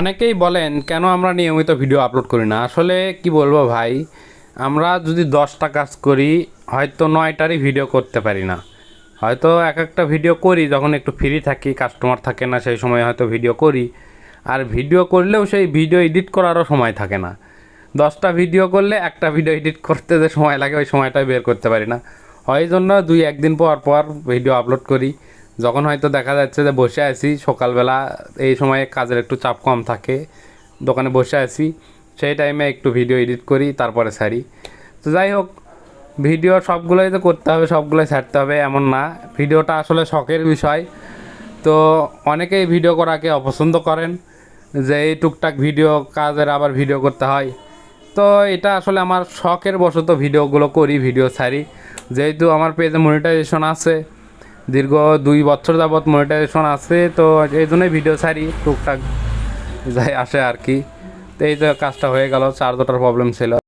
অনেকেই বলেন কেন আমরা নিয়মিত ভিডিও আপলোড করি না। আসলে কি বলবো ভাই, আমরা যদি 10টা কাজ করি হয়তো 9টারই ভিডিও করতে পারি না। হয়তো এক একটা ভিডিও করি যখন একটু ফ্রি থাকি, কাস্টমার থাকে না, সেই সময় হয়তো ভিডিও করি। আর ভিডিও করলেও সেই ভিডিও এডিট করারও সময় থাকে না। 10টা ভিডিও করলে একটা ভিডিও এডিট করতে যে সময় লাগে ওই সময়টা বের করতে পারি না। হয় জন্য 1 দিন পর পর ভিডিও আপলোড করি। যখন হয়তো দেখা যাচ্ছে যে বসে আছি সকালবেলা, এই সময়ে কাজের একটু চাপ কম থাকে, দোকানে বসে আছি, সেই টাইমে একটু ভিডিও এডিট করি তারপরে ছাড়ি। তো যাই হোক, ভিডিও সবগুলোই তো করতে হবে, সবগুলোই ছাড়তে হবে এমন না। ভিডিওটা আসলে শখের বিষয়। তো অনেকেই ভিডিও করাকে অপছন্দ করেন যে এই টুকটাক ভিডিও কাজের আবার ভিডিও করতে হয়। তো এটা আসলে আমার শখের বশত ভিডিওগুলো করি, ভিডিও ছাড়ি। যেহেতু আমার পেজে মনিটাইজেশন আছে, দীর্ঘ 2 বছর যাবৎ মনিটাইজেশন আছে, তো এই জন্যই ভিডিও ছাড়ি টুকটাক যাই আসে আর কি। তো এই যে কাজটা হয়ে গেল, চার্জারটার প্রবলেম ছিল।